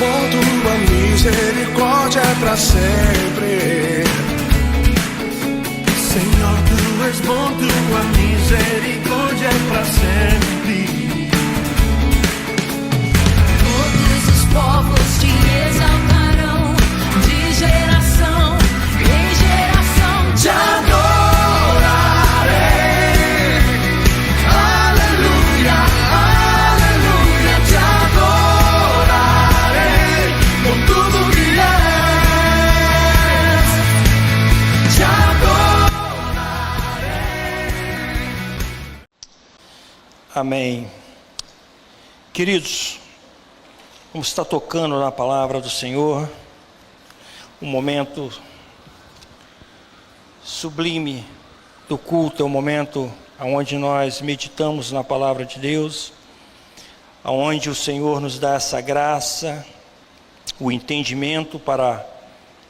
bom, tua misericórdia é para sempre. Senhor, tu és bom, tua misericórdia é para sempre. Todos os povos te exaltarão, de geração em geração te adorarei. Aleluia, aleluia, te adorarei por tudo que és, te adorarei. Amém. Queridos, vamos estar tocando na palavra do Senhor, um momento sublime do culto, é um momento onde nós meditamos na palavra de Deus, onde o Senhor nos dá essa graça, o entendimento para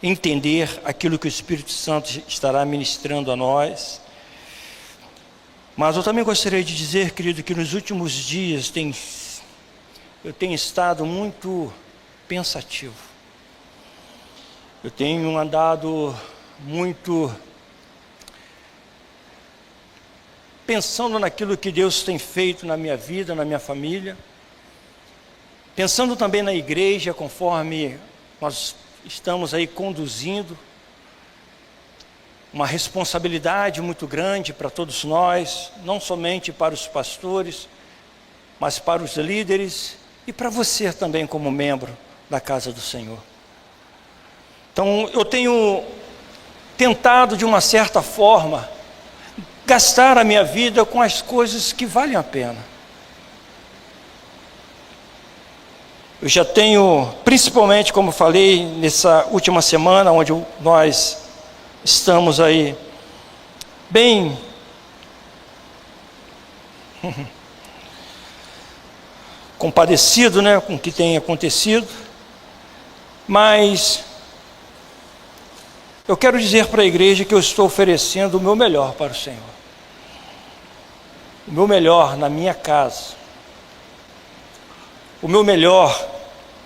entender aquilo que o Espírito Santo estará ministrando a nós. Mas eu também gostaria de dizer, querido, que nos últimos dias eu tenho estado muito pensativo. Eu tenho andado muito pensando naquilo que Deus tem feito na minha vida, na minha família. Pensando também na igreja, conforme nós estamos aí conduzindo. Uma responsabilidade muito grande para todos nós, não somente para os pastores, mas para os líderes e para você também como membro da casa do Senhor. Então eu tenho tentado de uma certa forma gastar a minha vida com as coisas que valem a pena. Eu já tenho, principalmente como falei nessa última semana, onde nós estamos aí bem compadecido, com o que tem acontecido, mas eu quero dizer para a igreja que eu estou oferecendo o meu melhor para o Senhor, o meu melhor na minha casa, o meu melhor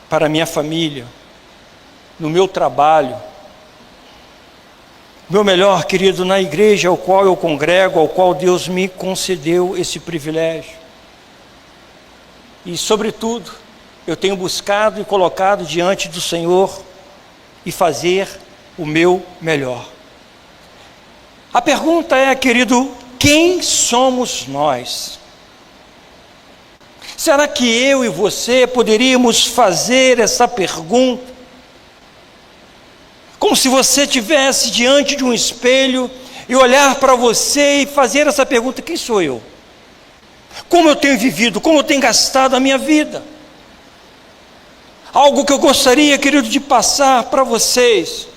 para a minha família, no meu trabalho, o meu melhor, querido, na igreja ao qual eu congrego, ao qual Deus me concedeu esse privilégio. E, sobretudo, eu tenho buscado e colocado diante do Senhor e fazer o meu melhor. A pergunta é, querido, quem somos nós? Será que eu e você poderíamos fazer essa pergunta? Como se você estivesse diante de um espelho e olhar para você e fazer essa pergunta: quem sou eu? Como eu tenho vivido? Como eu tenho gastado a minha vida? Algo que eu gostaria, querido, de passar para vocês,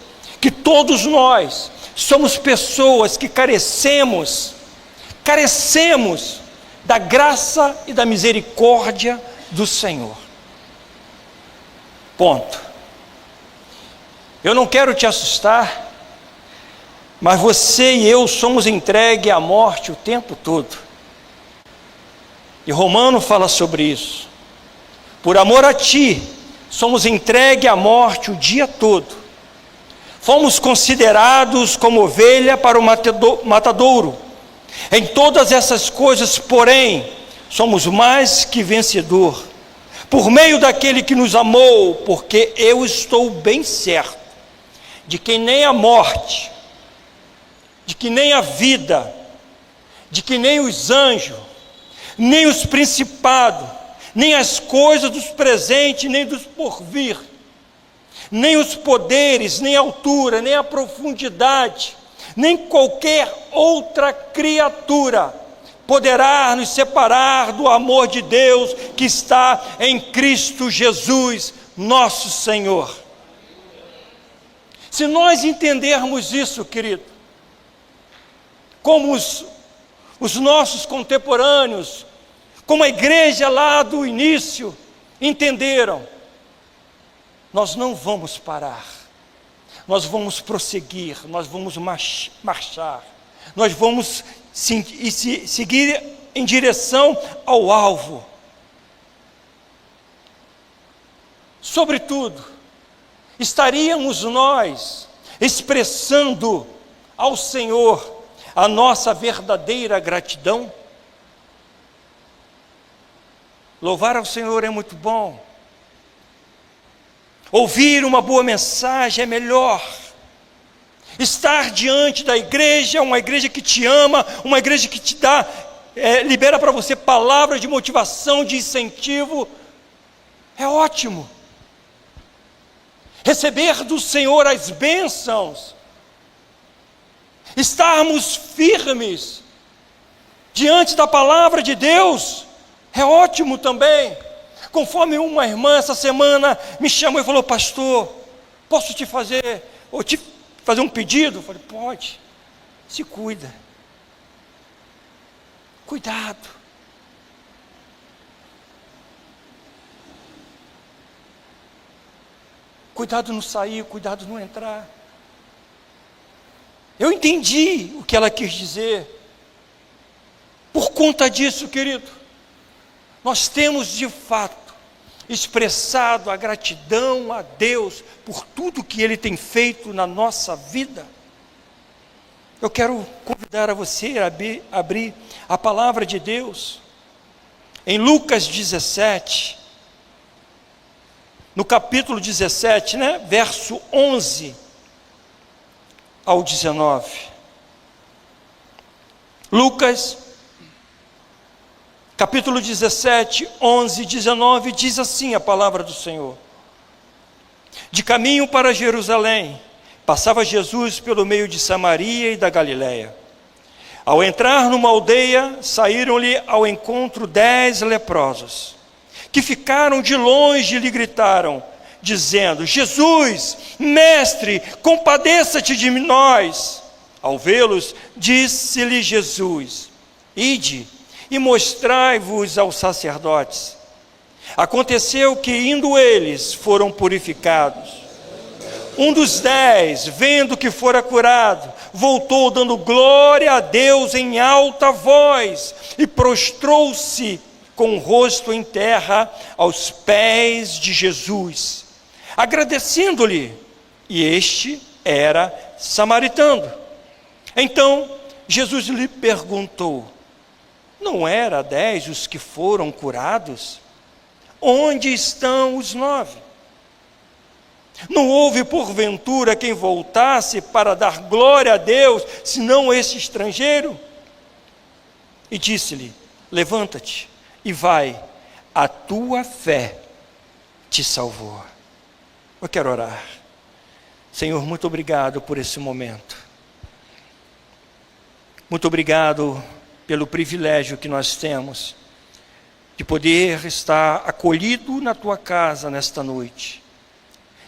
que todos nós somos pessoas que carecemos da graça e da misericórdia do Senhor. Ponto. Eu não quero te assustar, mas você e eu somos entregues à morte o tempo todo. E Romano fala sobre isso. Por amor a ti, somos entregues à morte o dia todo. Fomos considerados como ovelha para o matadouro. Em todas essas coisas, porém, somos mais que vencedor, por meio daquele que nos amou, porque eu estou bem certo de que nem a morte, de que nem a vida, de que nem os anjos, nem os principados, nem as coisas dos presentes, nem dos porvir, nem os poderes, nem a altura, nem a profundidade, nem qualquer outra criatura poderá nos separar do amor de Deus que está em Cristo Jesus, nosso Senhor. Se nós entendermos isso, querido, como os nossos contemporâneos, como a igreja lá do início entenderam, nós não vamos parar, nós vamos prosseguir, nós vamos marchar, nós vamos seguir em direção ao alvo. Sobretudo, estaríamos nós expressando ao Senhor a nossa verdadeira gratidão? Louvar ao Senhor é muito bom. Ouvir uma boa mensagem é melhor. Estar diante da igreja, uma igreja que te ama, uma igreja que te dá, libera para você palavras de motivação, de incentivo, é ótimo. Receber do Senhor as bênçãos, estarmos firmes diante da palavra de Deus, é ótimo também. Conforme uma irmã essa semana me chamou e falou: pastor, posso te fazer um pedido? Eu falei: pode. Se cuida. Cuidado. Cuidado no sair, cuidado no entrar. Eu entendi o que ela quis dizer. Por conta disso, querido, nós temos de fato expressado a gratidão a Deus por tudo que Ele tem feito na nossa vida. Eu quero convidar a você a abrir a palavra de Deus em Lucas 17, no capítulo 17, verso 11 ao 19. Lucas, capítulo 17, 11 e 19, diz assim a palavra do Senhor: de caminho para Jerusalém, passava Jesus pelo meio de Samaria e da Galiléia. Ao entrar numa aldeia, saíram-lhe ao encontro 10 leprosos, que ficaram de longe e lhe gritaram, dizendo: Jesus, mestre, compadeça-te de nós. Ao vê-los, disse-lhe Jesus: ide e mostrai-vos aos sacerdotes. Aconteceu que, indo eles, foram purificados. Um dos 10, vendo que fora curado, voltou dando glória a Deus em alta voz e prostrou-se com o rosto em terra aos pés de Jesus, agradecendo-lhe. E este era samaritano. Então Jesus lhe perguntou: não era 10 os que foram curados? Onde estão os 9? Não houve porventura quem voltasse para dar glória a Deus, senão esse estrangeiro? E disse-lhe: levanta-te e vai, a tua fé te salvou. Eu quero orar. Senhor, muito obrigado por esse momento. Muito obrigado pelo privilégio que nós temos de poder estar acolhido na tua casa nesta noite,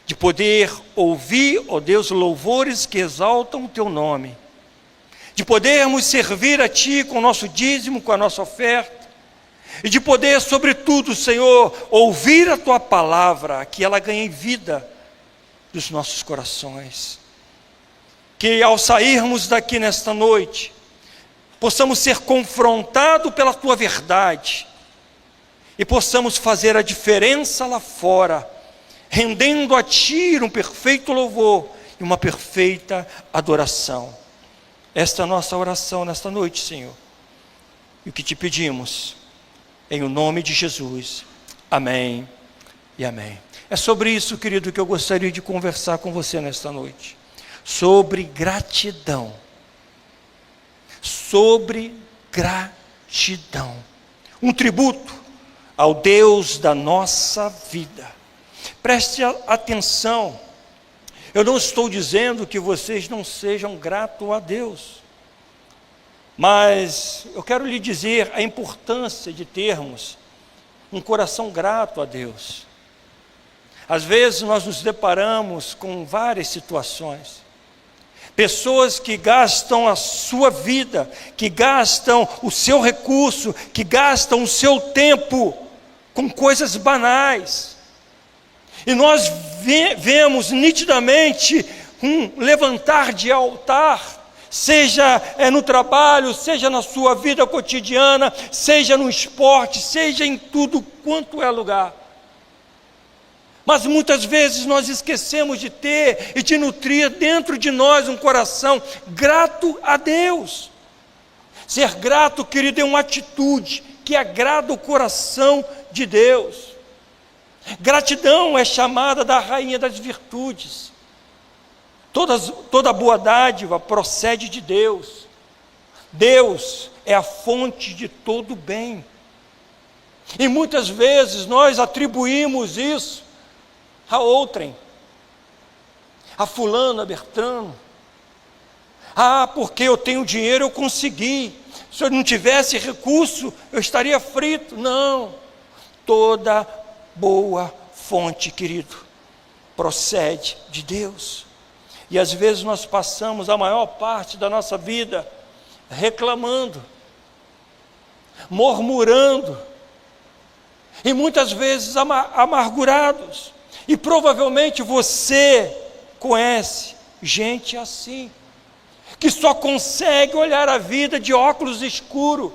de poder ouvir, ó Deus, louvores que exaltam o teu nome, de podermos servir a ti com o nosso dízimo, com a nossa oferta, e de poder, sobretudo, Senhor, ouvir a tua palavra, que ela ganhe vida dos nossos corações. Que ao sairmos daqui nesta noite, possamos ser confrontados pela tua verdade, e possamos fazer a diferença lá fora, rendendo a ti um perfeito louvor e uma perfeita adoração. Esta é a nossa oração nesta noite, Senhor, e o que te pedimos, em o nome de Jesus, amém e amém. É sobre isso, querido, que eu gostaria de conversar com você nesta noite, sobre gratidão, um tributo ao Deus da nossa vida. Preste atenção, eu não estou dizendo que vocês não sejam gratos a Deus, mas eu quero lhe dizer a importância de termos um coração grato a Deus. Às vezes nós nos deparamos com várias situações, pessoas que gastam a sua vida, que gastam o seu recurso, que gastam o seu tempo com coisas banais, e nós vemos nitidamente um levantar de altar, seja no trabalho, seja na sua vida cotidiana, seja no esporte, seja em tudo quanto é lugar. Mas muitas vezes nós esquecemos de ter e de nutrir dentro de nós um coração grato a Deus. Ser grato, querido, é uma atitude que agrada o coração de Deus. Gratidão é chamada da rainha das virtudes. Toda boa dádiva procede de Deus. Deus é a fonte de todo bem. E muitas vezes nós atribuímos isso a outrem, a fulano, a Bertrano. Porque eu tenho dinheiro, eu consegui. Se eu não tivesse recurso, eu estaria frito. Não. Toda boa fonte, querido, procede de Deus. E às vezes nós passamos a maior parte da nossa vida reclamando, murmurando, e muitas vezes amargurados. E provavelmente você conhece gente assim, que só consegue olhar a vida de óculos escuros.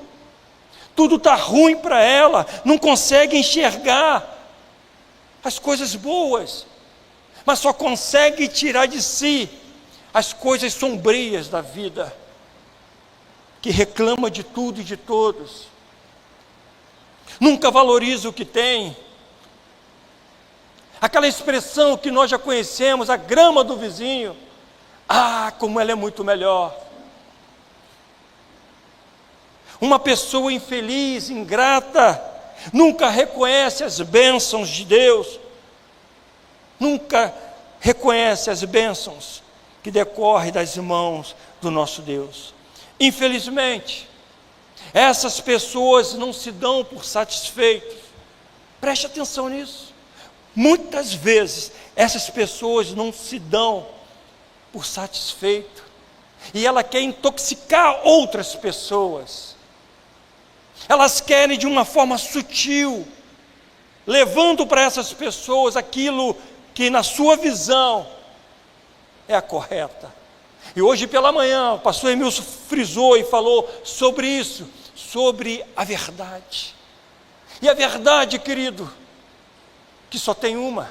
Tudo está ruim para ela, não consegue enxergar as coisas boas, mas só consegue tirar de si as coisas sombrias da vida, que reclama de tudo e de todos, nunca valoriza o que tem. Aquela expressão que nós já conhecemos, a grama do vizinho, como ela é muito melhor. Uma pessoa infeliz, ingrata, nunca reconhece as bênçãos de Deus, nunca reconhece as bênçãos que decorrem das mãos do nosso Deus. Infelizmente, essas pessoas não se dão por satisfeitos. Preste atenção nisso. Muitas vezes, essas pessoas não se dão por satisfeito, e ela quer intoxicar outras pessoas. Elas querem de uma forma sutil, levando para essas pessoas aquilo que na sua visão é a correta. E hoje pela manhã o pastor Emilson frisou e falou sobre isso, sobre a verdade. E a verdade, querido, que só tem uma: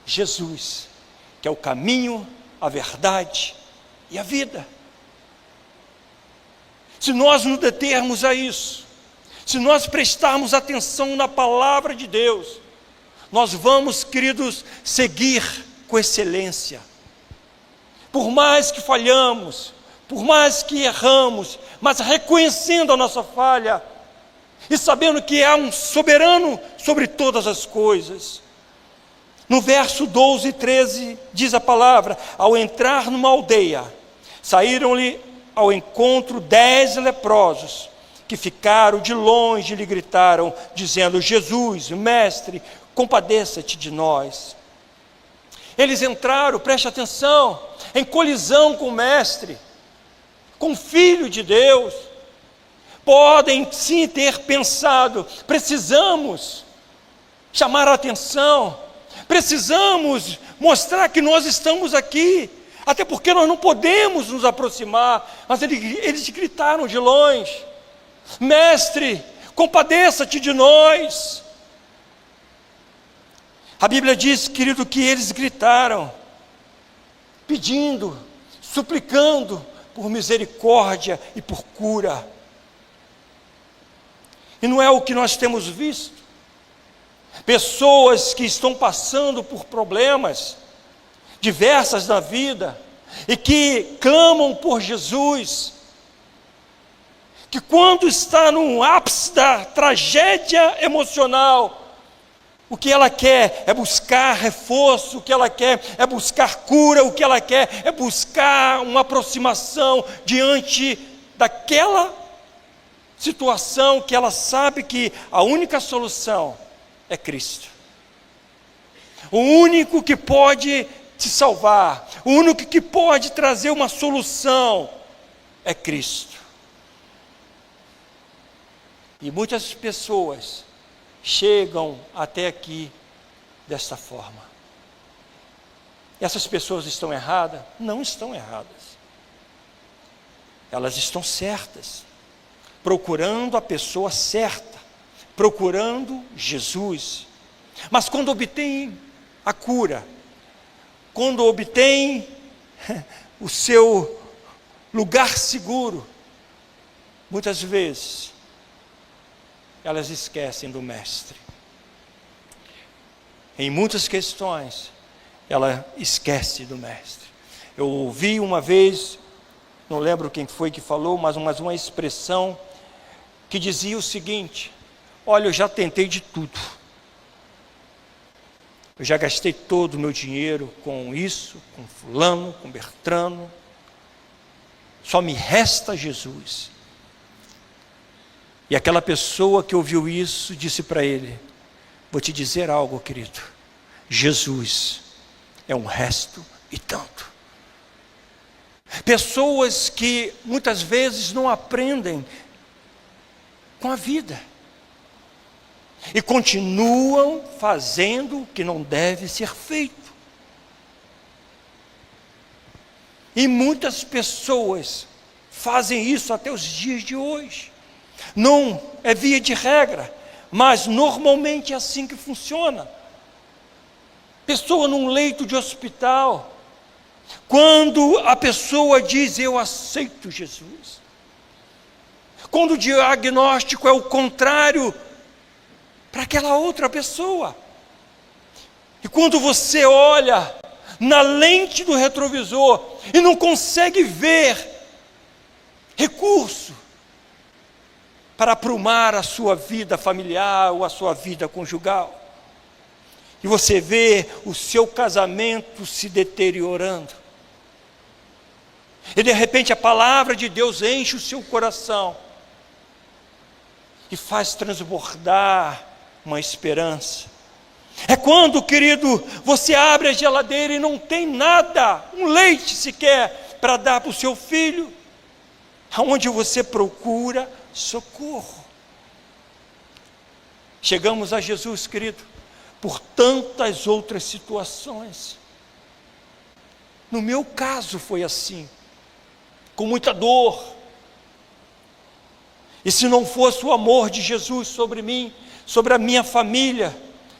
Jesus, que é o caminho, a verdade e a vida. Se nós nos determos a isso, se nós prestarmos atenção na palavra de Deus, nós vamos, queridos, seguir com excelência. Por mais que falhamos, por mais que erramos, mas reconhecendo a nossa falha e sabendo que há um soberano sobre todas as coisas. No verso 12 e 13 diz a palavra: ao entrar numa aldeia, saíram-lhe ao encontro 10 leprosos, que ficaram de longe e lhe gritaram, dizendo: Jesus, mestre, compadeça-te de nós. Eles entraram, preste atenção, em colisão com o mestre, com o Filho de Deus. Podem sim ter pensado: precisamos chamar a atenção, precisamos mostrar que nós estamos aqui, até porque nós não podemos nos aproximar. Mas eles gritaram de longe: mestre, compadeça-te de nós. A Bíblia diz, querido, que eles gritaram, pedindo, suplicando por misericórdia e por cura. E não é o que nós temos visto. Pessoas que estão passando por problemas diversas na vida e que clamam por Jesus, que quando está no ápice da tragédia emocional, o que ela quer é buscar reforço, o que ela quer é buscar cura, o que ela quer é buscar uma aproximação diante daquela situação que ela sabe que a única solução é Cristo. O único que pode te salvar, o único que pode trazer uma solução é Cristo. E muitas pessoas chegam até aqui desta forma. Essas pessoas estão erradas? Não estão erradas. Elas estão certas, procurando a pessoa certa, procurando Jesus. Mas quando obtém a cura, quando obtém o seu lugar seguro, muitas vezes elas esquecem do Mestre. Em muitas questões, ela esquece do Mestre. Eu ouvi uma vez, não lembro quem foi que falou, mas uma expressão que dizia o seguinte: olha, eu já tentei de tudo. Eu já gastei todo o meu dinheiro com isso, com fulano, com Bertrano. Só me resta Jesus. E aquela pessoa que ouviu isso disse para ele: vou te dizer algo, querido. Jesus é um resto e tanto. Pessoas que muitas vezes não aprendem com a vida e continuam fazendo o que não deve ser feito. E muitas pessoas fazem isso até os dias de hoje. Não é via de regra, mas normalmente é assim que funciona. Pessoa num leito de hospital, quando a pessoa diz: eu aceito Jesus, quando o diagnóstico é o contrário para aquela outra pessoa, e quando você olha na lente do retrovisor e não consegue ver recurso para aprumar a sua vida familiar ou a sua vida conjugal, e você vê o seu casamento se deteriorando, e de repente a palavra de Deus enche o seu coração e faz transbordar uma esperança. É quando, querido, você abre a geladeira e não tem nada, um leite sequer, para dar para o seu filho, aonde você procura socorro. Chegamos a Jesus, querido, por tantas outras situações. No meu caso foi assim, com muita dor. E se não fosse o amor de Jesus sobre mim, sobre a minha família,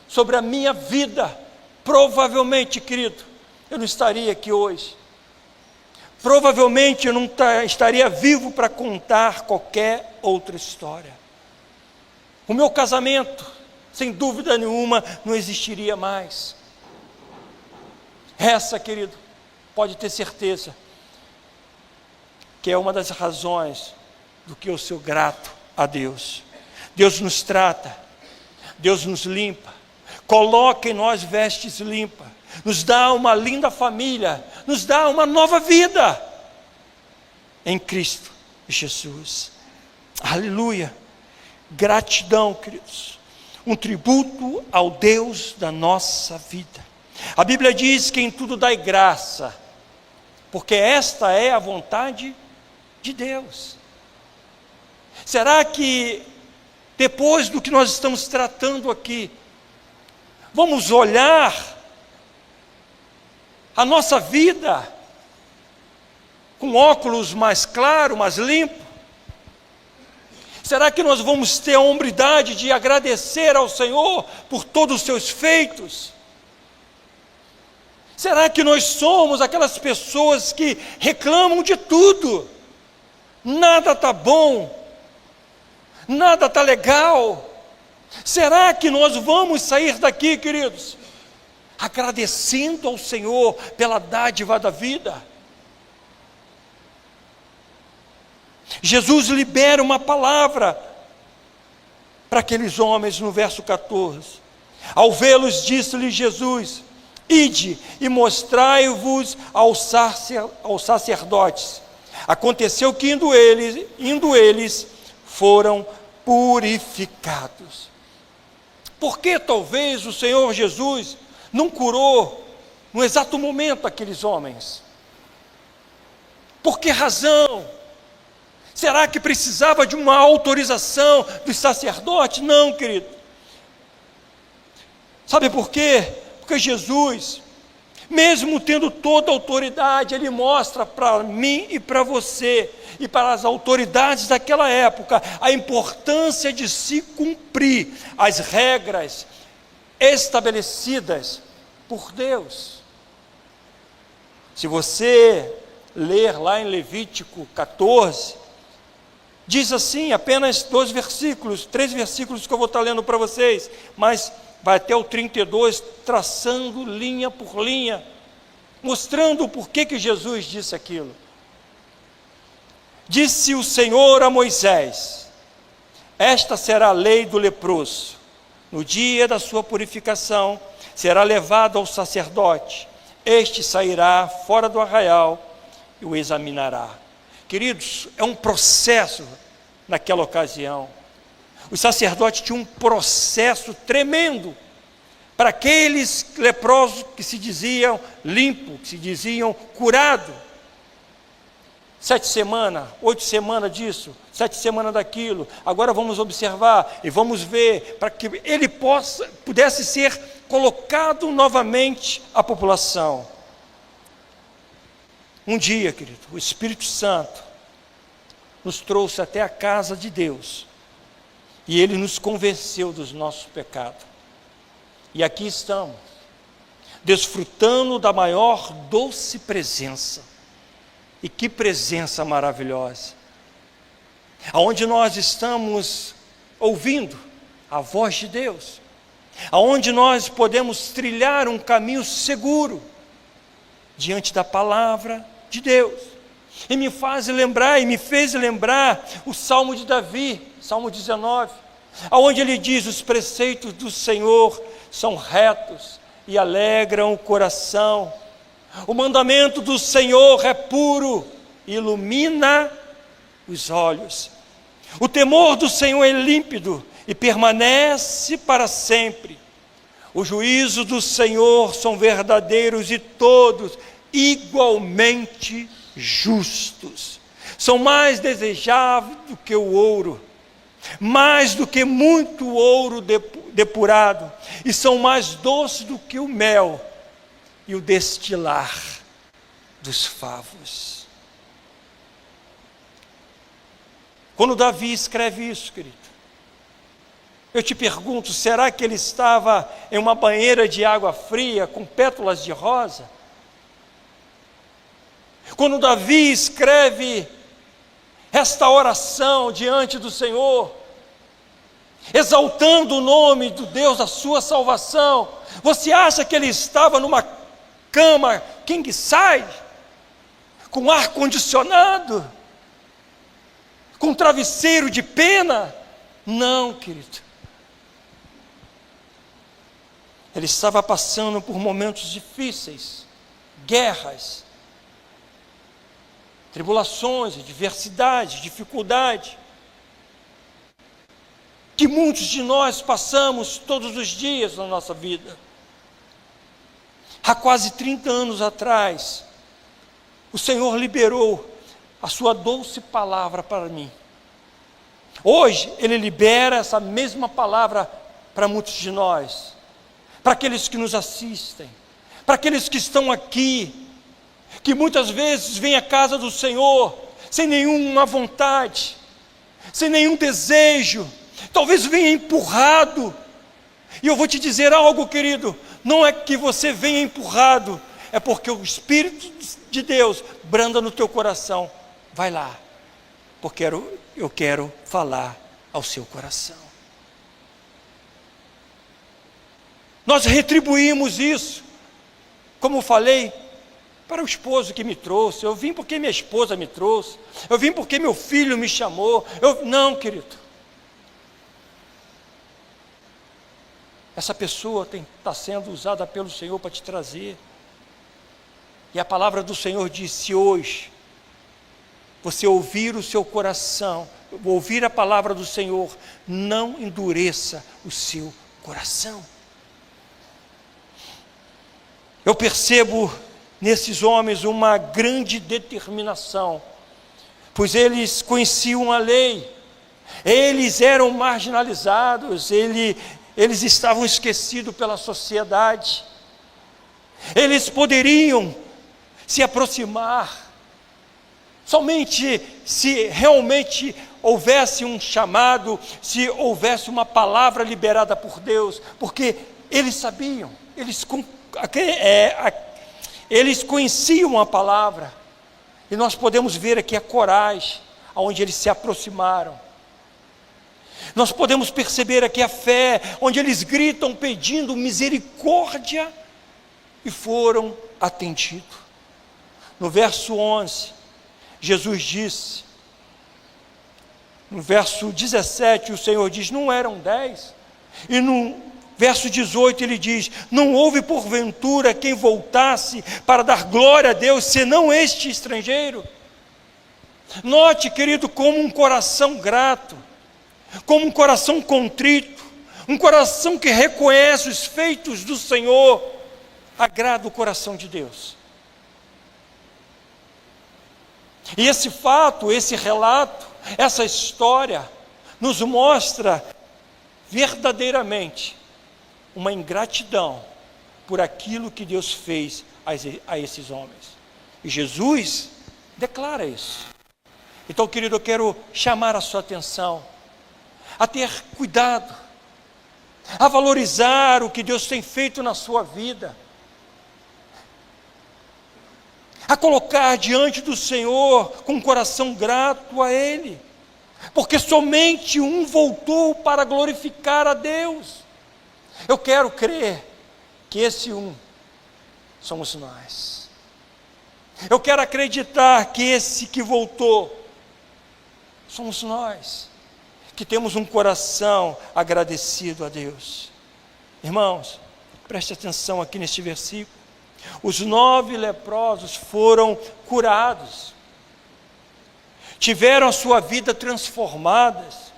sobre a minha vida, provavelmente, querido, eu não estaria aqui hoje. Provavelmente eu não estaria vivo para contar qualquer outra história. O meu casamento, sem dúvida nenhuma, não existiria mais. Essa, querido, pode ter certeza, que é uma das razões do que eu sou grato a Deus. Deus nos trata, Deus nos limpa, coloca em nós vestes limpas, nos dá uma linda família, nos dá uma nova vida em Cristo Jesus. Aleluia! Gratidão, queridos, um tributo ao Deus da nossa vida. A Bíblia diz que em tudo dai graça, porque esta é a vontade de Deus. Será que depois do que nós estamos tratando aqui, vamos olhar a nossa vida com óculos mais claro, mais limpo? Será que nós vamos ter a hombridade de agradecer ao Senhor por todos os seus feitos? Será que nós somos aquelas pessoas que reclamam de tudo? Nada está bom, nada está legal. Será que nós vamos sair daqui, queridos, agradecendo ao Senhor pela dádiva da vida? Jesus libera uma palavra para aqueles homens no verso 14. Ao vê-los, disse-lhe Jesus: ide e mostrai-vos aos sacerdotes. Aconteceu que indo eles foram purificados. Por que talvez o Senhor Jesus não curou no exato momento aqueles homens? Por que razão? Será que precisava de uma autorização dos sacerdotes? Não, querido. Sabe por quê? Porque Jesus, mesmo tendo toda a autoridade, Ele mostra para mim e para você, e para as autoridades daquela época, a importância de se cumprir as regras estabelecidas por Deus. Se você ler lá em Levítico 14, diz assim, apenas 3 versículos que eu vou estar lendo para vocês, mas vai até o 32, traçando linha por linha, mostrando o porquê que Jesus disse aquilo. Disse o Senhor a Moisés: esta será a lei do leproso. No dia da sua purificação, será levado ao sacerdote. Este sairá fora do arraial e o examinará. Queridos, é um processo naquela ocasião. Os sacerdotes tinham um processo tremendo para aqueles leprosos que se diziam limpos, que se diziam curados. 7 semanas, 8 semanas disso, 7 semanas daquilo. Agora vamos observar e vamos ver, para que ele pudesse ser colocado novamente à população. Um dia, querido, o Espírito Santo nos trouxe até a casa de Deus e ele nos convenceu dos nossos pecados. E aqui estamos, desfrutando da maior doce presença. E que presença maravilhosa, aonde nós estamos ouvindo a voz de Deus, aonde nós podemos trilhar um caminho seguro, diante da palavra de Deus, e me fez lembrar o Salmo de Davi, Salmo 19, aonde ele diz: os preceitos do Senhor são retos e alegram o coração. O mandamento do Senhor é puro, ilumina os olhos. O temor do Senhor é límpido e permanece para sempre. Os juízos do Senhor são verdadeiros e todos igualmente justos. São mais desejáveis do que o ouro, mais do que muito ouro depurado, e são mais doces do que o mel e o destilar dos favos. Quando Davi escreve isso, querido, eu te pergunto, será que ele estava em uma banheira de água fria com pétalas de rosa? Quando Davi escreve esta oração diante do Senhor, exaltando o nome do Deus da sua salvação, você acha que ele estava numa cama king size, com ar condicionado, com travesseiro de pena? Não, querido. Ele estava passando por momentos difíceis, guerras, tribulações, adversidade, dificuldade, que muitos de nós passamos todos os dias na nossa vida. Há quase 30 anos atrás, o Senhor liberou a sua doce palavra para mim. Hoje, Ele libera essa mesma palavra para muitos de nós, para aqueles que nos assistem, para aqueles que estão aqui, que muitas vezes vêm à casa do Senhor sem nenhuma vontade, sem nenhum desejo, talvez venha empurrado. E eu vou te dizer algo, querido, não é que você venha empurrado, é porque o Espírito de Deus branda no teu coração. Vai lá, porque eu quero falar ao seu coração. Nós retribuímos isso, como falei, para o esposo que me trouxe. Eu vim porque minha esposa me trouxe, eu vim porque meu filho me chamou. Não, querido, essa pessoa está sendo usada pelo Senhor para te trazer. E a palavra do Senhor diz: se hoje você ouvir o seu coração, ouvir a palavra do Senhor, não endureça o seu coração. Eu percebo nesses homens uma grande determinação, pois eles conheciam a lei, eles eram marginalizados, eles estavam esquecidos pela sociedade, eles poderiam se aproximar somente se realmente houvesse um chamado, se houvesse uma palavra liberada por Deus, porque eles sabiam, eles conheciam a palavra, e nós podemos ver aqui a coragem, aonde eles se aproximaram. Nós podemos perceber aqui a fé, onde eles gritam pedindo misericórdia, e foram atendidos. No verso 11, Jesus disse, no verso 17, o Senhor diz, não eram 10? E no verso 18 ele diz, não houve porventura quem voltasse para dar glória a Deus, senão este estrangeiro? Note, querido, como um coração grato, como um coração contrito, um coração que reconhece os feitos do Senhor, agrada o coração de Deus. E esse fato, esse relato, essa história, nos mostra verdadeiramente uma ingratidão por aquilo que Deus fez a esses homens. E Jesus declara isso. Então, querido, eu quero chamar a sua atenção a ter cuidado, a valorizar o que Deus tem feito na sua vida, a colocar diante do Senhor com um coração grato a Ele, porque somente um voltou para glorificar a Deus. Eu quero crer que esse um somos nós. Eu quero acreditar que esse que voltou somos nós, que temos um coração agradecido a Deus. Irmãos, preste atenção aqui neste versículo. Os 9 leprosos foram curados, tiveram a sua vida transformadas,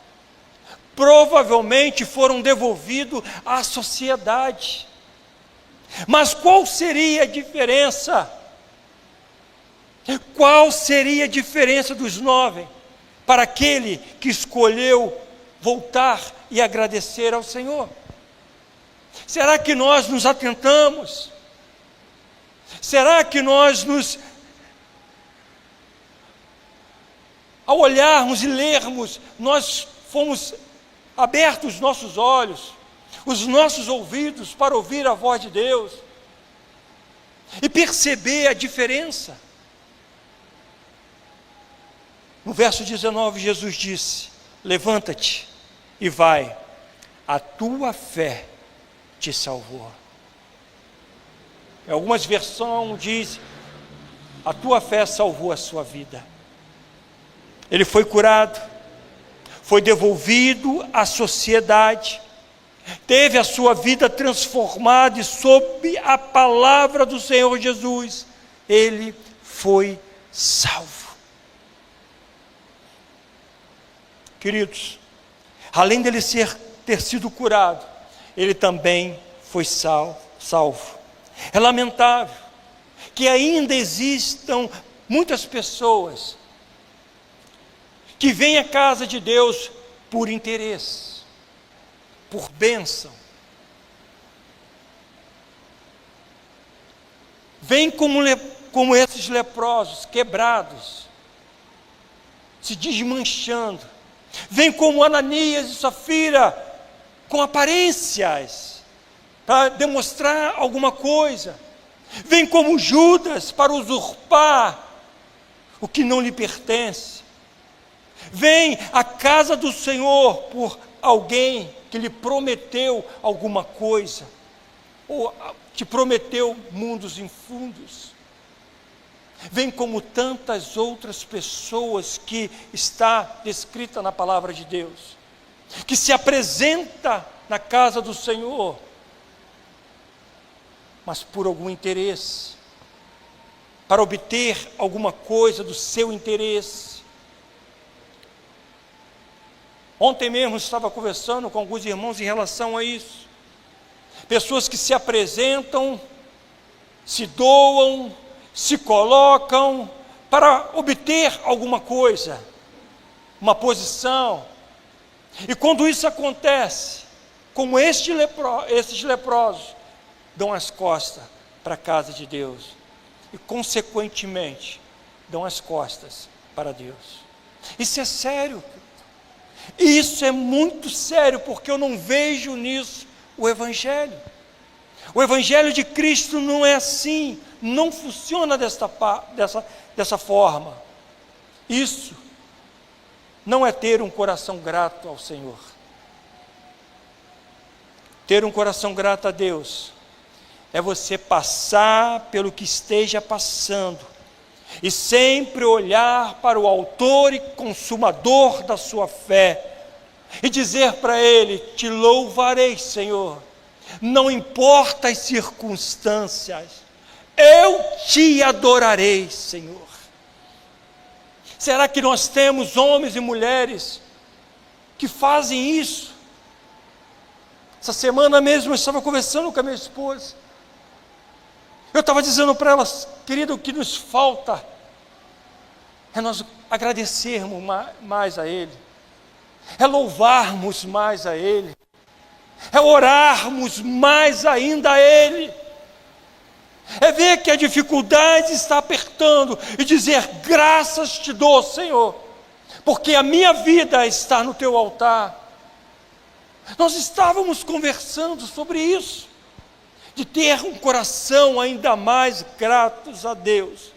provavelmente foram devolvidos à sociedade. Mas qual seria a diferença? Qual seria a diferença dos 9 para aquele que escolheu voltar e agradecer ao Senhor? Será que nós nos atentamos? Será que nós ao olharmos e lermos, nós fomos abertos os nossos olhos, os nossos ouvidos para ouvir a voz de Deus e perceber a diferença? No verso 19, Jesus disse, levanta-te e vai, a tua fé te salvou. Em algumas versões diz, a tua fé salvou a sua vida. Ele foi curado, foi devolvido à sociedade, teve a sua vida transformada e sob a palavra do Senhor Jesus, ele foi salvo. Queridos, além dele ter sido curado, ele também foi salvo. É lamentável que ainda existam muitas pessoas que vêm à casa de Deus por interesse, por bênção. Vêm como esses leprosos, quebrados, se desmanchando. Vêm como Ananias e Safira, com aparências, para demonstrar alguma coisa. Vem como Judas para usurpar o que não lhe pertence. Vem à casa do Senhor por alguém que lhe prometeu alguma coisa, ou te prometeu mundos infundos. Vem como tantas outras pessoas que está descrita na palavra de Deus, que se apresenta na casa do Senhor, mas por algum interesse, para obter alguma coisa do seu interesse. Ontem mesmo estava conversando com alguns irmãos em relação a isso. Pessoas que se apresentam, se doam, se colocam para obter alguma coisa, uma posição. E quando isso acontece, como esses leprosos, dão as costas para a casa de Deus e, consequentemente, dão as costas para Deus. Isso é sério. Isso é muito sério, porque eu não vejo nisso o Evangelho. O Evangelho de Cristo não é assim, não funciona dessa forma. Isso não é ter um coração grato ao Senhor. Ter um coração grato a Deus é você passar pelo que esteja passando e sempre olhar para o autor e consumador da sua fé e dizer para Ele: te louvarei, Senhor, não importa as circunstâncias, eu te adorarei, Senhor. Será que nós temos homens e mulheres que fazem isso? Essa semana mesmo eu estava conversando com a minha esposa. Eu estava dizendo para elas: querida, o que nos falta é nós agradecermos mais a Ele, é louvarmos mais a Ele, é orarmos mais ainda a Ele, é ver que a dificuldade está apertando e dizer: graças te dou, Senhor, porque a minha vida está no teu altar. Nós estávamos conversando sobre isso, de ter um coração ainda mais gratos a Deus,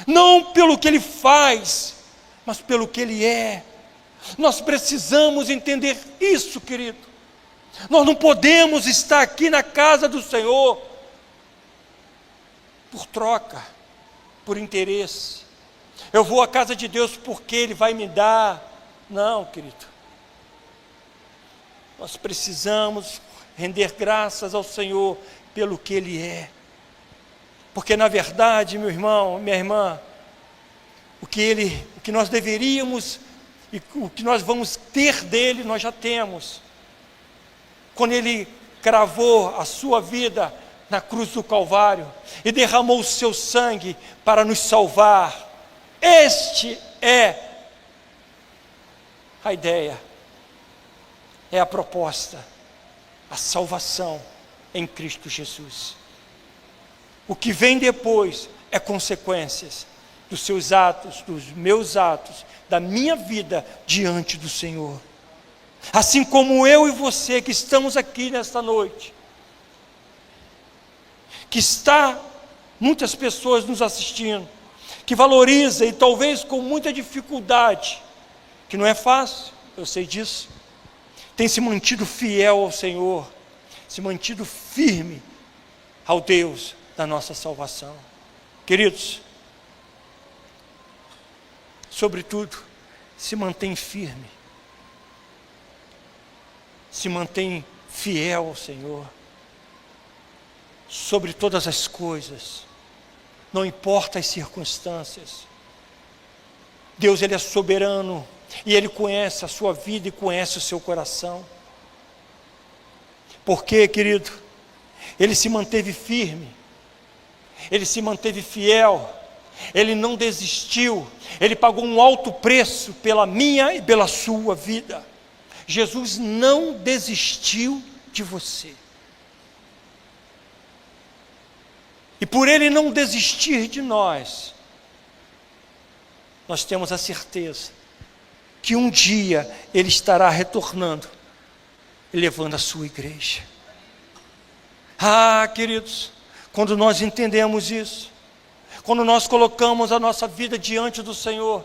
não pelo que Ele faz, mas pelo que Ele é. Nós precisamos entender isso, querido. Nós não podemos estar aqui na casa do Senhor por troca, por interesse. Eu vou à casa de Deus porque Ele vai me dar. Não, querido. Nós precisamos render graças ao Senhor pelo que Ele é. Porque na verdade, meu irmão, minha irmã, o que nós deveríamos e o que nós vamos ter dele, nós já temos. Quando Ele cravou a sua vida na cruz do Calvário e derramou o seu sangue para nos salvar. Este é a ideia, é a proposta, a salvação em Cristo Jesus. O que vem depois é consequências dos seus atos, dos meus atos, da minha vida diante do Senhor. Assim como eu e você que estamos aqui nesta noite, que está muitas pessoas nos assistindo, que valoriza e talvez com muita dificuldade, que não é fácil, eu sei disso, tem se mantido fiel ao Senhor, se mantido firme ao Deus da nossa salvação. Queridos, sobretudo, se mantém firme, se mantém fiel ao Senhor, sobre todas as coisas, não importa as circunstâncias. Deus, Ele é soberano, e Ele conhece a sua vida e conhece o seu coração. Por quê, querido? Ele se manteve firme, Ele se manteve fiel, Ele não desistiu, Ele pagou um alto preço pela minha e pela sua vida. Jesus não desistiu de você. E por Ele não desistir de nós, nós temos a certeza que um dia Ele estará retornando e levando a sua igreja. Ah, queridos, quando nós entendemos isso, quando nós colocamos a nossa vida diante do Senhor,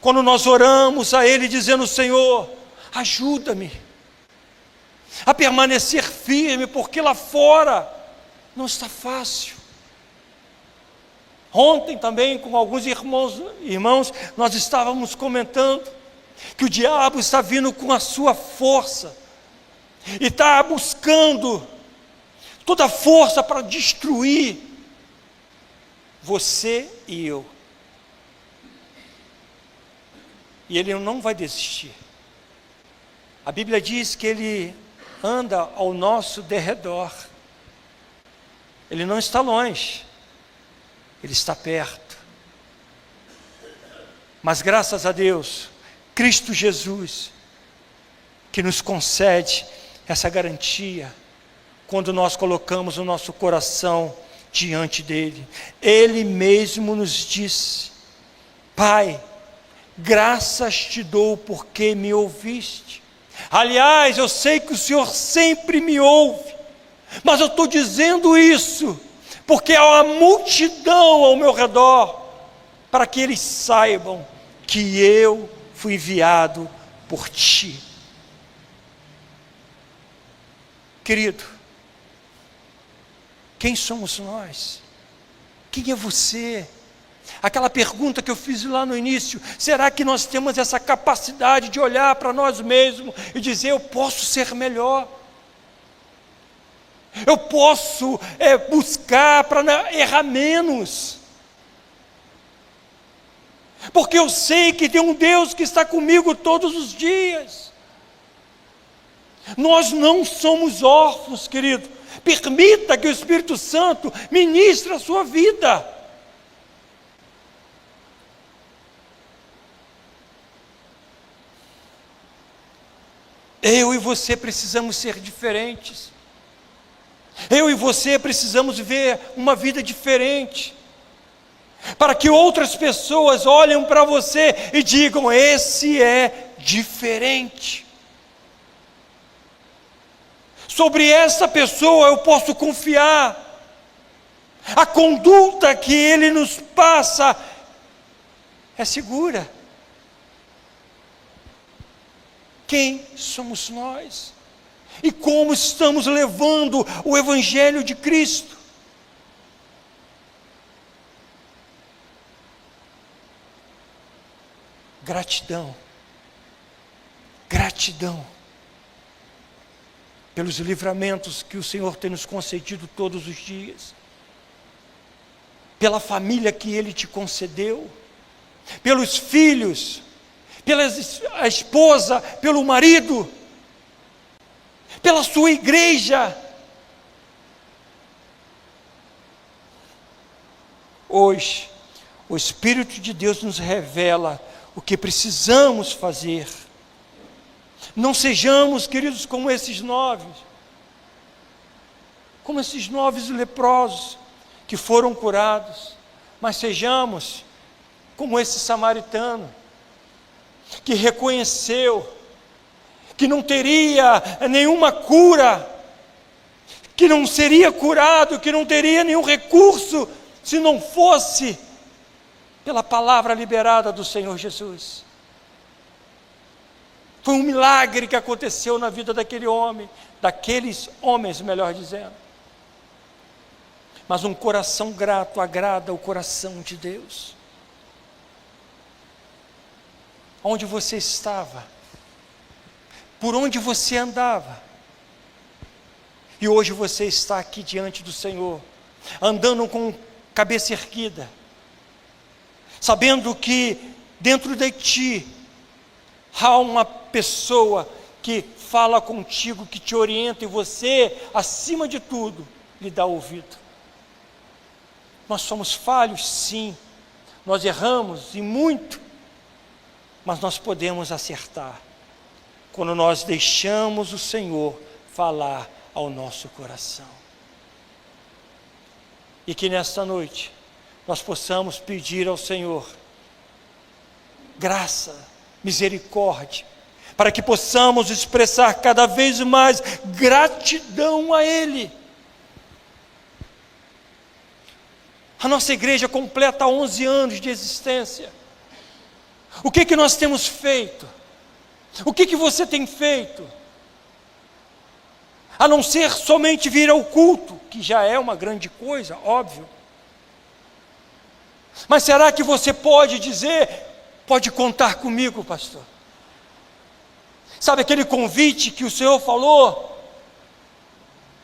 quando nós oramos a Ele dizendo: Senhor, ajuda-me a permanecer firme, porque lá fora não está fácil. Ontem também, com alguns irmãos, nós estávamos comentando que o diabo está vindo com a sua força e está buscando toda a força para destruir você e eu. E ele não vai desistir. A Bíblia diz que ele anda ao nosso derredor. Ele não está longe, Ele está perto. Mas graças a Deus, Cristo Jesus, que nos concede essa garantia, quando nós colocamos o nosso coração diante dEle. Ele mesmo nos disse: Pai, graças te dou porque me ouviste. Aliás, eu sei que o Senhor sempre me ouve, Mas eu estou dizendo isso porque há uma multidão ao meu redor, para que eles saibam que eu fui enviado por ti. Querido, quem somos nós? Quem é você? Aquela pergunta que eu fiz lá no início, será que nós temos essa capacidade de olhar para nós mesmos e dizer, eu posso ser melhor? Eu posso buscar para errar menos? Porque eu sei que tem um Deus que está comigo todos os dias. Nós não somos órfãos, querido. Permita que o Espírito Santo ministre a sua vida. Eu e você precisamos ser diferentes. Eu e você precisamos viver uma vida diferente, para que outras pessoas olhem para você e digam, esse é diferente. Sobre essa pessoa eu posso confiar. A conduta que ele nos passa é segura. Quem somos nós? E como estamos levando o Evangelho de Cristo? Gratidão. Gratidão pelos livramentos que o Senhor tem nos concedido todos os dias, pela família que Ele te concedeu, pelos filhos, pela esposa, pelo marido, pela sua igreja. Hoje, o Espírito de Deus nos revela o que precisamos fazer. Não sejamos, queridos, como esses 9 leprosos que foram curados, mas sejamos como esse samaritano que reconheceu que não teria nenhuma cura, que não seria curado, que não teria nenhum recurso se não fosse pela palavra liberada do Senhor Jesus. Foi um milagre que aconteceu na vida daquele homem, daqueles homens, melhor dizendo. Mas um coração grato agrada o coração de Deus. Onde você estava? Por onde você andava? E hoje você está aqui diante do Senhor, andando com cabeça erguida, sabendo que dentro de ti há uma pessoa que fala contigo, que te orienta, e você, acima de tudo, lhe dá ouvido. Nós somos falhos, sim, nós erramos e muito, mas nós podemos acertar quando nós deixamos o Senhor falar ao nosso coração. E que nesta noite nós possamos pedir ao Senhor graça, misericórdia, para que possamos expressar cada vez mais gratidão a Ele. A nossa igreja completa 11 anos de existência. O que nós temos feito? O que você tem feito? A não ser somente vir ao culto, que já é uma grande coisa, óbvio. Mas será que você pode dizer, pode contar comigo, pastor? Sabe aquele convite que o Senhor falou,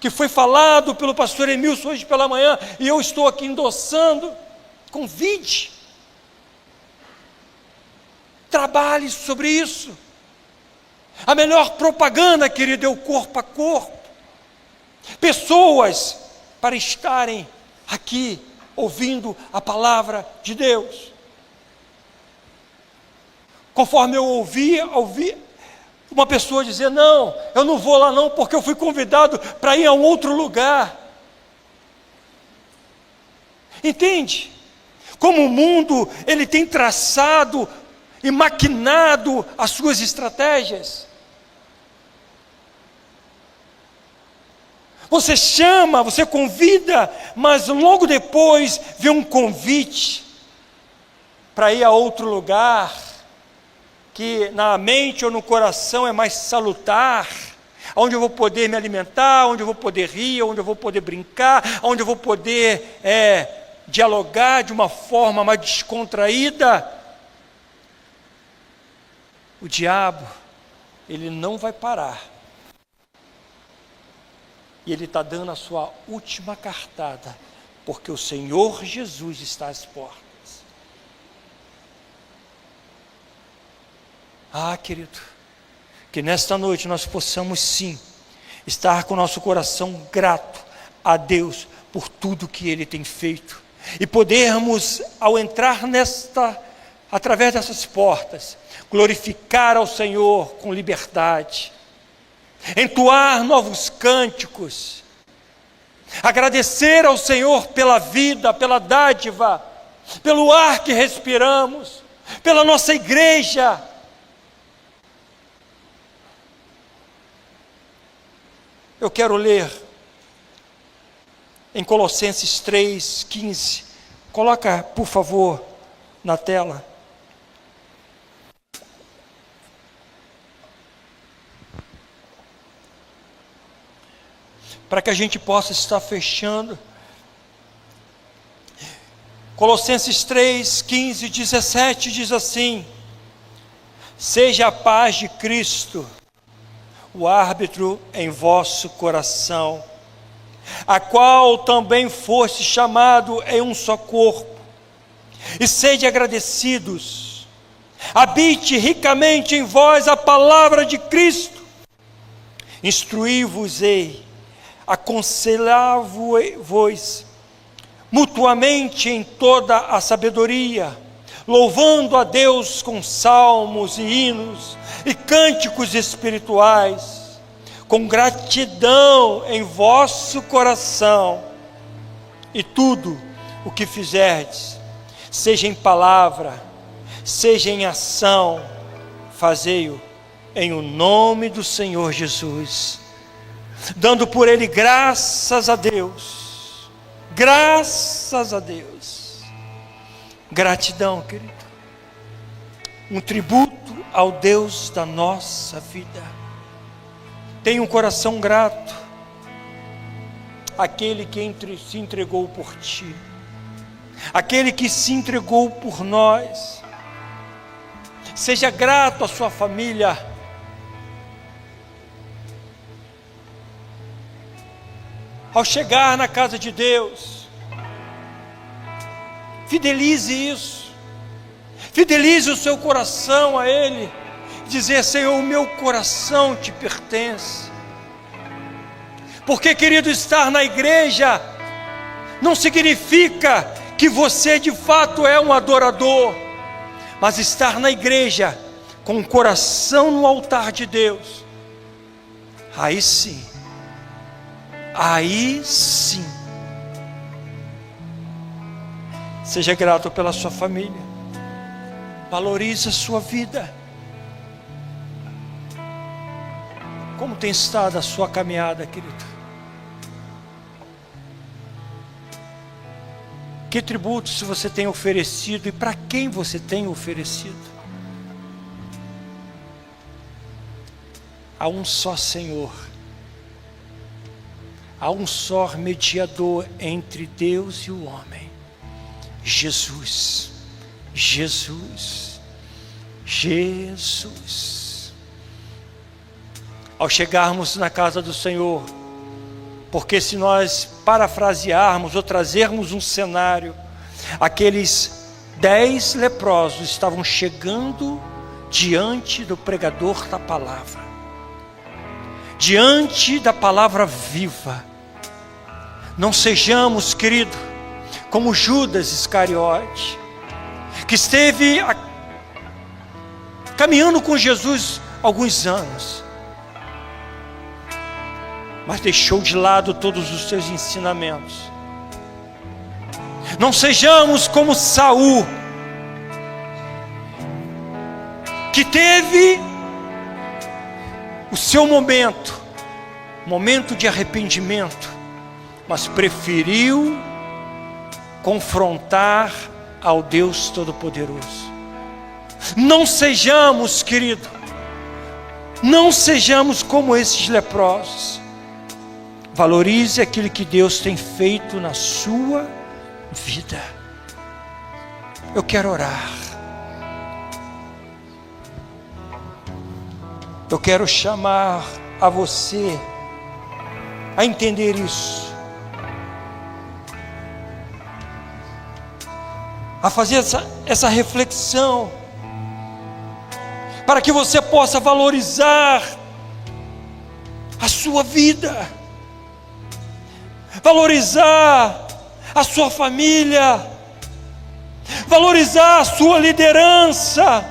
que foi falado pelo pastor Emilson hoje pela manhã, e eu estou aqui endossando? Convite. Trabalhe sobre isso. A melhor propaganda, querido, é o corpo a corpo. Pessoas para estarem aqui ouvindo a palavra de Deus. Conforme eu ouvi uma pessoa dizer, não, eu não vou lá não, porque eu fui convidado para ir a um outro lugar. Entende? Como o mundo, ele tem traçado e maquinado as suas estratégias. Você chama, você convida, mas logo depois vem um convite para ir a outro lugar, que na mente ou no coração é mais salutar, onde eu vou poder me alimentar, onde eu vou poder rir, onde eu vou poder brincar, onde eu vou poder dialogar de uma forma mais descontraída. O diabo, ele não vai parar. E ele está dando a sua última cartada, porque o Senhor Jesus está às portas. Ah, querido, que nesta noite nós possamos sim estar com o nosso coração grato a Deus por tudo que Ele tem feito, e podermos, ao entrar através dessas portas, glorificar ao Senhor com liberdade, entoar novos cânticos, agradecer ao Senhor pela vida, pela dádiva, pelo ar que respiramos, pela nossa igreja. Eu quero ler em Colossenses 3:15. Coloca, por favor, na tela. Para que a gente possa estar fechando. Colossenses 3:15, 17 diz assim: seja a paz de Cristo o árbitro em vosso coração, a qual também foste chamado em um só corpo, e sede agradecidos. Habite ricamente em vós a palavra de Cristo. Instruí-vos-ei, aconselhai-vos mutuamente em toda a sabedoria, louvando a Deus com salmos e hinos e cânticos espirituais, com gratidão em vosso coração. E tudo o que fizerdes, seja em palavra, seja em ação, fazei-o em o nome do Senhor Jesus, dando por Ele graças a Deus. Graças a Deus. Gratidão, querido. Um tributo ao Deus da nossa vida. Tenha um coração grato àquele que se entregou por ti, aquele que se entregou por nós. Seja grato à sua família. Ao chegar na casa de Deus, fidelize isso. Fidelize o seu coração a Ele. Dizer: Senhor, o meu coração te pertence. Porque, querido, estar na igreja não significa que você de fato é um adorador, mas estar na igreja com o coração no altar de Deus, aí sim, aí sim. Seja grato pela sua família. Valorize a sua vida. Como tem estado a sua caminhada, querido? Que tributos você tem oferecido e para quem você tem oferecido? Há um só Senhor, há um só mediador entre Deus e o homem: Jesus. Jesus, Jesus. Ao chegarmos na casa do Senhor, porque se nós parafrasearmos ou trazermos um cenário, aqueles 10 leprosos estavam chegando diante do pregador da palavra, diante da palavra viva. Não sejamos, querido, como Judas Iscariote, que esteve caminhando com Jesus alguns anos, mas deixou de lado todos os seus ensinamentos. Não sejamos como Saul, que teve o seu momento, momento de arrependimento, mas preferiu confrontar ao Deus Todo-Poderoso. Não sejamos, querido, não sejamos como esses leprosos. Valorize aquilo que Deus tem feito na sua vida. Eu quero orar. Eu quero chamar a você a entender isso, a fazer essa reflexão, para que você possa valorizar a sua vida, valorizar a sua família, valorizar a sua liderança,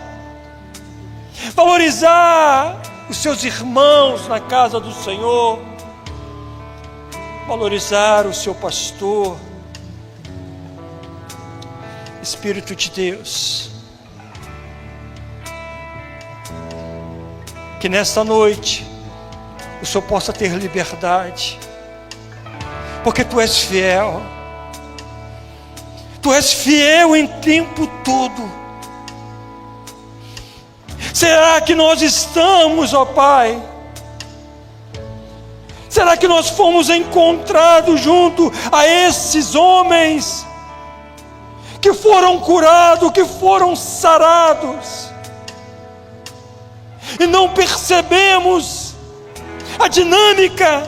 valorizar os seus irmãos na casa do Senhor, valorizar o seu pastor. Espírito de Deus, que nesta noite o Senhor possa ter liberdade, porque Tu és fiel. Tu és fiel em tempo todo. Será que nós estamos, ó Pai? Será que nós fomos encontrados junto a esses homens que foram curados, que foram sarados, e não percebemos a dinâmica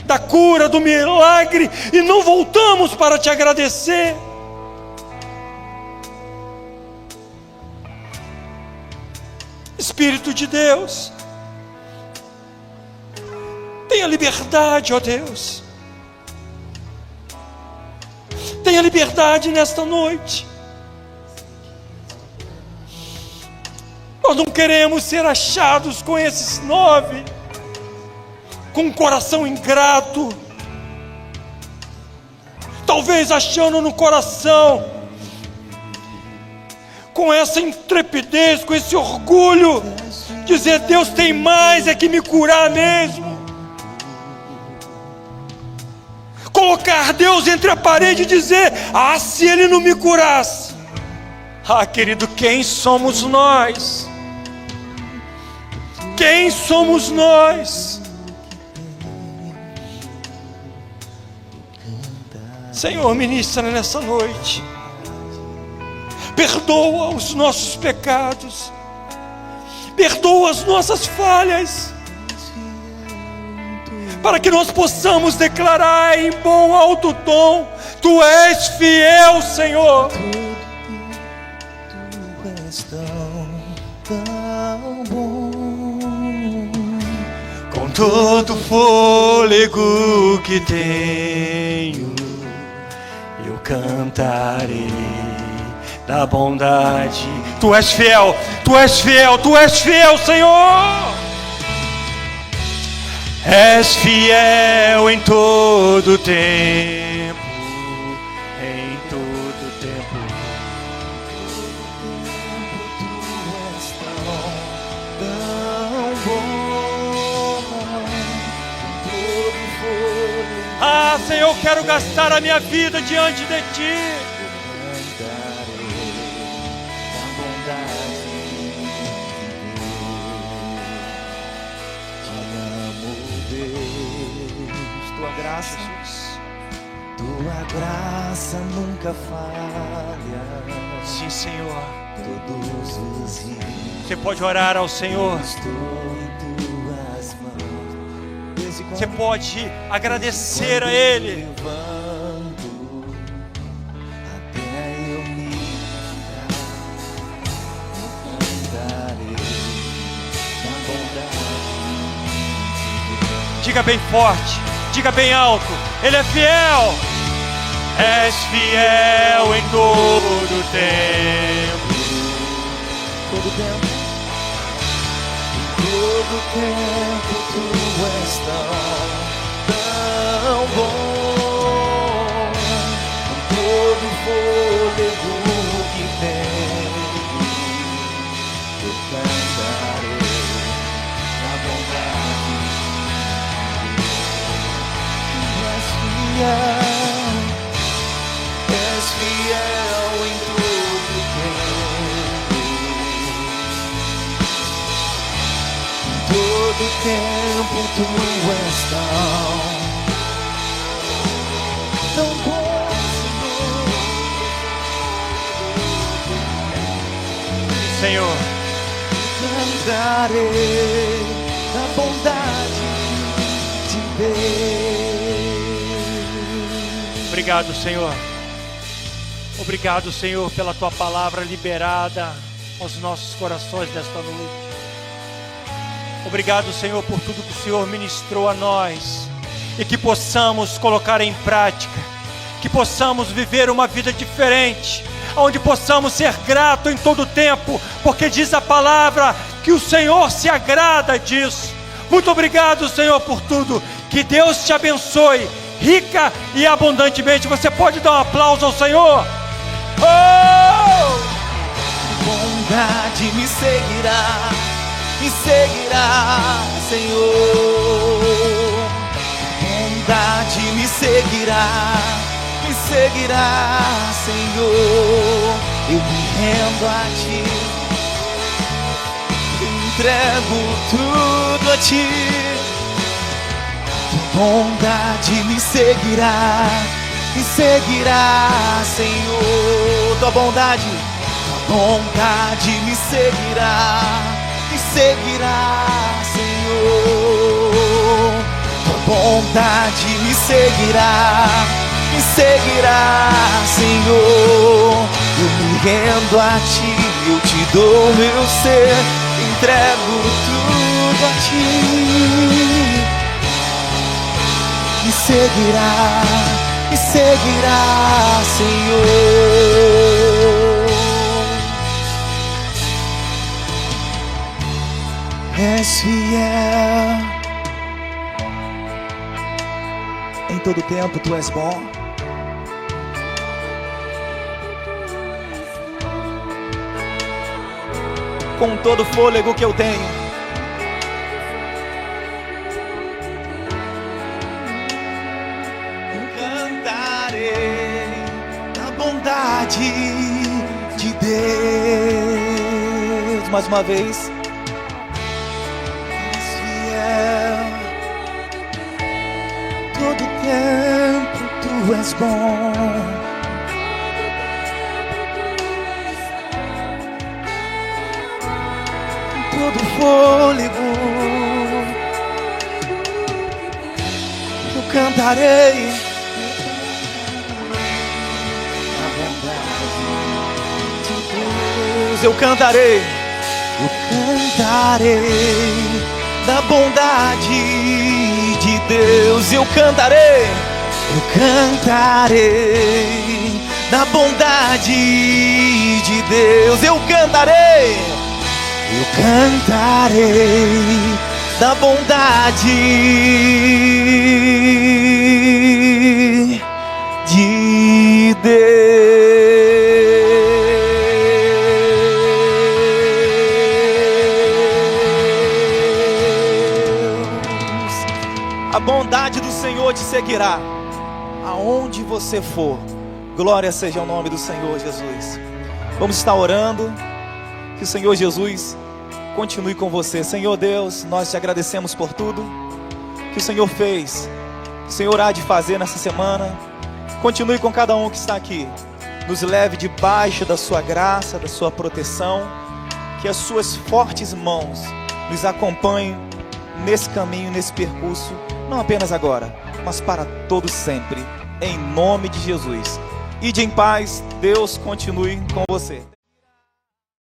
da cura, do milagre, e não voltamos para Te agradecer? Espírito de Deus, tenha liberdade, ó Deus, tenha liberdade nesta noite. Nós não queremos ser achados com esses 9, com um coração ingrato, talvez achando no coração, com essa intrepidez, com esse orgulho, dizer: Deus tem mais é que me curar mesmo. Colocar Deus entre a parede e dizer: ah, se Ele não me curasse. Ah, querido, quem somos nós? Quem somos nós? Senhor, ministra nessa noite. Perdoa os nossos pecados, perdoa as nossas falhas, para que nós possamos declarar em bom alto tom: Tu és fiel, Senhor. Tu és tão bom, com todo fôlego que tenho, eu cantarei da bondade. Tu és fiel, Tu és fiel, Tu és fiel, Senhor. És fiel em todo tempo, em todo tempo. Tu és tão bom, todo fôlego. Ah, Senhor, eu quero gastar a minha vida diante de Ti. Tua graça nunca falha. Sim, Senhor. Todos os dias Você pode orar ao Senhor. estou em Tuas mãos. Você pode agradecer a Ele. Levanto até eu me lembrar, eu cantarei da bondade. Diga bem forte, diga bem alto: Ele é fiel. És fiel em todo tempo. Todo tempo, Tu és tão bom, com todo fôlego que tenho, eu cantarei da bondade. és fiel em todo tempo. Todo tempo tu és tão bom, Senhor, cantarei da bondade de Deus. obrigado, Senhor. Obrigado, Senhor, pela tua palavra liberada aos nossos corações nesta noite. Obrigado, Senhor, por tudo que o Senhor ministrou a nós e que possamos colocar em prática, que possamos viver uma vida diferente, onde possamos ser gratos em todo tempo, porque diz a palavra que o Senhor se agrada disso. Muito obrigado, Senhor, por tudo. Que Deus te abençoe rica e abundantemente. Você pode dar um aplauso ao Senhor? Oh! Bondade me seguirá, Senhor. Bondade me seguirá, Senhor. Eu me rendo a Ti, entrego tudo a Ti. Bondade me seguirá, Senhor. Tua bondade me seguirá, Senhor. Tua bondade me seguirá, Senhor. Eu me rendo a Ti, eu Te dou meu ser, entrego tudo a Ti. Me seguirá, Senhor. És fiel em todo tempo, Tu és bom. Com todo o fôlego que eu tenho, eu cantarei da bondade de Deus. Mais uma vez. És fiel, todo tempo Tu és bom. Todo fôlego eu cantarei a bondade de Deus. Eu cantarei da bondade de Deus. Eu cantarei da bondade de Deus. Eu cantarei da bondade de Deus. A bondade do Senhor te seguirá aonde você for. Glória seja o nome do Senhor Jesus. Vamos estar orando. Que o Senhor Jesus continue com você. Senhor Deus, nós te agradecemos por tudo que o Senhor fez, que o Senhor há de fazer nessa semana. Continue com cada um que está aqui. Nos leve debaixo da sua graça, da sua proteção. Que as suas fortes mãos nos acompanhem nesse caminho, nesse percurso. Não apenas agora, mas para todos sempre. Em nome de Jesus. Ide em paz. Deus continue com você.